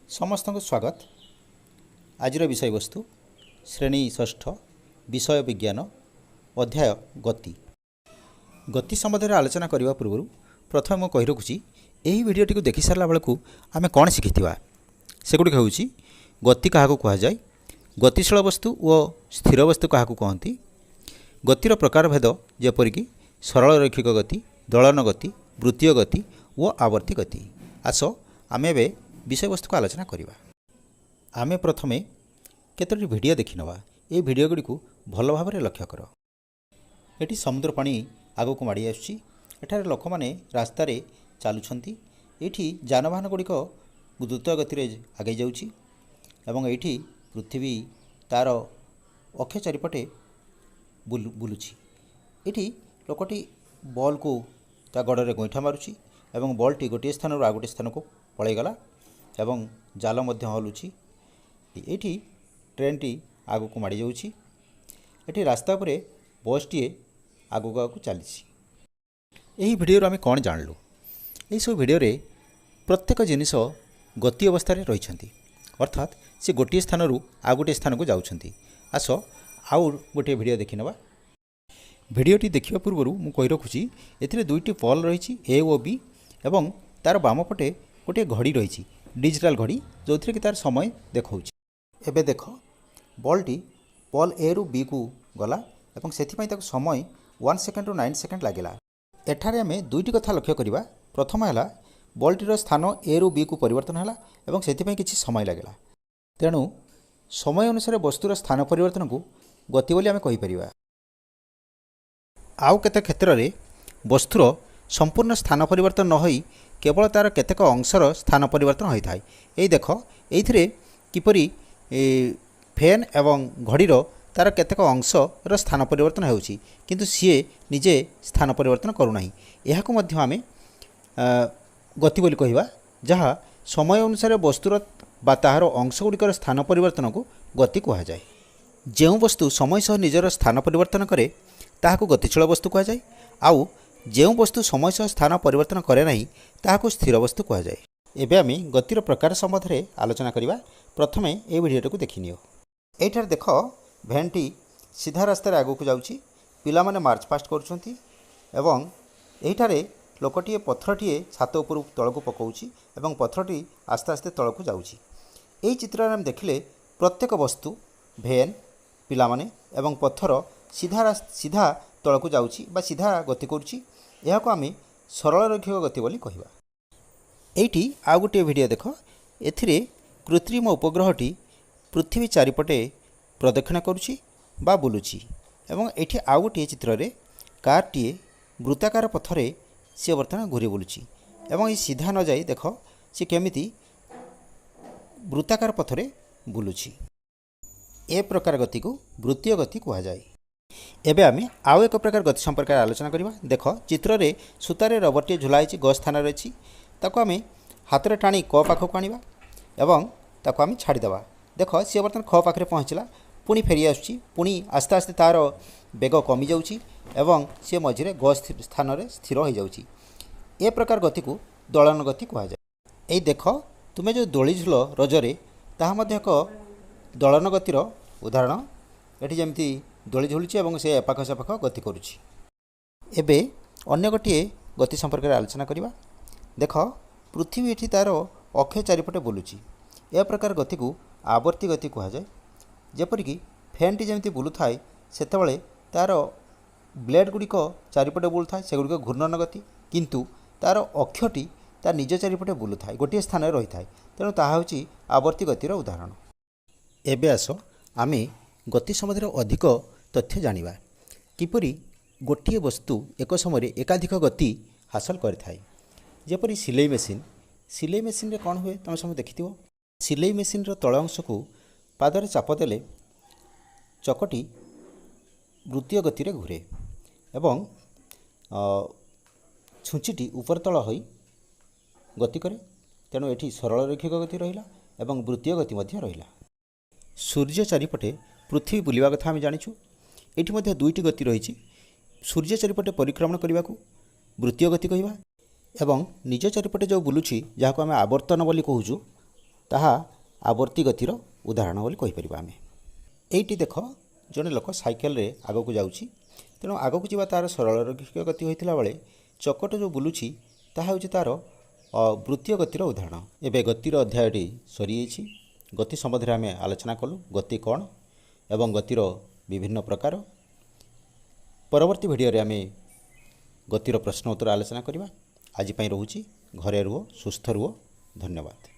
समस्त को स्वागत। आजिर विषय वस्तु श्रेणी षष्ठ विषय विज्ञान अध्याय गति। गति सम्बन्ध में आलोचना करने पूर्व प्रथम मुझे कही रखुची यही भिडटी को देखि सारा बेलू आम कौन शिखिथिबा सेगुड़िक हूँ गति क्या कहुए, गतिशील वस्तु और स्थिर वस्तु क्या कहती, गतिर प्रकार भेद जेपरिक सरल रैखिक गति, दलन गति, वृत्तीय गति और आवर्ती गति। आस आम ए विषय वस्तु को आलोचना करवा। आम प्रथमे केतोटी भिडियो देखि नवा। ये भिडियो गुड़ी को भल भाव में लक्ष्य कर। एटी समुद्र पानी आग को माड़ी आसुची। एठारे लोक माने रास्ता रे चालुछंती। एठी जानवाहन गुड़िक द्रुत गति आगे जाउची एवं एठी पृथ्वी तार अक्ष चारिपटे बुलुची। एठी लोकटी बॉल को ता गड़े गोईठा मारुची एवं बॉलटी गोटे स्थान आ गोटे स्थान को पलैगला एवं जाल मध्य हलुची। एठी ट्रेन टी आग को माड़ी जाउची। एठी रास्ता पर बसटी आगक आगक चली। यही भिडियो आम कौन जानलु, यही सब भिडियो रे प्रत्येक जिनिस गति अवस्था रे रहिछंती, अर्थात से गोटे स्थान आ गोटे स्थान को जाउछंती। आस आउ गोटे भिडियो देखि नबा। भिडियोटी देखिबा पूर्व मु कहि रखुची एथिरे दुईटी पॉल रहिछि ए ओ बी एवं तार बाम पटे गोटे घड़ी रही डिजिटल घड़ी जो थी कि तार समय देखा। एबे देख बॉलटी पॉल ए रु बी को गला और से समय 1 सेकेंड रु 9 सेकेंड लगे। एठारे आम दुईटी कथा लक्ष्य करवा। प्रथम है बॉलटीर स्थान ए रु बी को परिवर्तन है और से किसी समय लगे। तेणु समय अनुसार वस्तुर स्थान परिवर्तन को गति बोली आम कहीपर। आउ केते क्षेत्र में वस्तुर संपूर्ण स्थान परिवर्तन न होई केवल तार केतेक अंशर स्थान परिवर्तन होता है। यही देख ये किपरि फैन एवं घड़ीर तार केतेक अंशर स्थान परिवर्तन होउछि किंतु सीए निजे स्थान परिवर्तन करूना। यह आम गति बोली कहवा, जहाँ समय अनुसार वस्तुर बा ताहार अंश गुड़िकर स्थान परिवर्तन को गति कह जाए। जो वस्तु समय सह निजर स्थान परिवर्तन करे ताहाको गतिशील वस्तु कह जाए। आउ जो वस्तु समय सह स्थान परिवर्तन करे नहीं ताहाको स्थिर वस्तु कह जाए। एबे आमी गतिर प्रकार संबंध में आलोचना करवा। प्रथमे ए भिडियो को देखि नियो। एठार देख भैनटी सीधा रास्तार आगक जाउची। पिला माने मार्च पास्ट करुछंती एवं एठारे लोकटीए पत्थरटीए छात उपर तलक पकाउची एवं पत्थरटी आस्ते आस्ते तलक जाउची। एई चित्र आम देखिले प्रत्येक वस्तु भैन पिला माने एवं पत्थर सीधा तलक जाउची बा सीधा गति करुची। यह आम सरल रैखिक गति बोली कहवा। एठी आउ गोटे भिडियो देख। एथिरे कृत्रिम उपग्रहटी पृथ्वी चारिपटे प्रदक्षिण करुची बा बुलुची एवं एठी आउ गोटे चित्र रे कारटीए वृत्ताकार पथरे सी बर्तमान घूरी बुलुची एवं ये सीधा न जाई देख सी केमिति वृत्ताकार पथरे बुलुची। ए प्रकार गति को वृत्तीय गति कह जाए। एबे आमे आउ एक प्रकार गति संपर्क आलोचना करवा। देख चित्र रे सूतारे रबरटी झुलाई ग स्थान रही ताको आमे हाथ में टाणी क पाखक आनिबा एवं ताको आमे छाड़ीदेवा। देख सी बर्तमान ख पाखे पहुँचला पुणी फेरी आसुची। पुणी आस्ते आस्ते तार बेग कमी जाउची एवं सी मझिरे ग स्थान रे स्थिर हो जाउची। ए प्रकार गति को दलन गति कह जाए। एई देख तुमे जो दोली झुल रजरे ताहा मध्य एक दलन गतिर उदाहरण। एठी जेमती दोली झुलुची एवं से एपाख सेपाख गति करुची। एबे अन्य गोटे गति संपर्क में आलोचना करवा। देख पृथ्वी एठी तार अक्ष चारिपटे बुलुची। यह प्रकार गति को आवर्ती गति कह जाए। जेपरिक फैनटी जमी बुलू थाए सेतेबेले तार ब्लेड गुड़िक चारिपटे बुलू थाए सेगुड़िक घूर्णन गति, किंतु तार अक्षटी तार निज चारिपटे बुलू थाए गोटे स्थान रही थाए। तेणु ताहा होची आवर्ती गतिर उदाहरण। एबे आस आमे गति सम्बन्ध में अधिक तथ्य जानिबा। किपरि गोटे वस्तु एक समय एकाधिक गति हासिल करिथाए। जेपरि सिलाई मेसीन रे कौन हुए तुम सब देखिथिबो। सिलाई मेसीन तल अंश को पादरे चाप देले चकटी वृत्तीय गति रे घूरे एवं छुंचीटी ऊपर तल होई गति करे। तेणु एठी सरल रैखिक गति रहिला एवं वृत्तीय गति मध्य रहिला। सूर्य चारिपटे पृथ्वी बुलिबा कथा आम जानिछु। एठी मध्य दुईटी गति रही। सूर्य चारिपटे परिक्रमण करने को वृत्तीय गति कहवा एवं निज चारिपटे जो बुलुची जहाँ आम आवर्तन बोली कहूँ ତାହା ଆବର୍ତ୍ତି ଗତିର ଉଦାହରଣ ବୋଲି କହିପାରିବା ଆମେ। ଏଇଠି ଦେଖ ଜଣେ ଲୋକ ସାଇକେଲରେ ଆଗକୁ ଯାଉଛି, ତେଣୁ ଆଗକୁ ଯିବା ତା'ର ସରଳ ରୈଖିକ ଗତି ହୋଇଥିଲା ବେଳେ ଚକଟ ଯେଉଁ ବୁଲୁଛି ତାହା ହେଉଛି ତା'ର ବୃତ୍ତୀୟ ଗତିର ଉଦାହରଣ। ଏବେ ଗତିର ଅଧ୍ୟାୟଟି ସରିଯାଇଛି। ଗତି ସମ୍ବନ୍ଧରେ ଆମେ ଆଲୋଚନା କଲୁ, ଗତି କ'ଣ ଏବଂ ଗତିର ବିଭିନ୍ନ ପ୍ରକାର। ପରବର୍ତ୍ତୀ ଭିଡ଼ିଓରେ ଆମେ ଗତିର ପ୍ରଶ୍ନ ଉତ୍ତର ଆଲୋଚନା କରିବା। ଆଜି ପାଇଁ ରହୁଛି। ଘରେ ରୁହ, ସୁସ୍ଥ ରୁହ। ଧନ୍ୟବାଦ।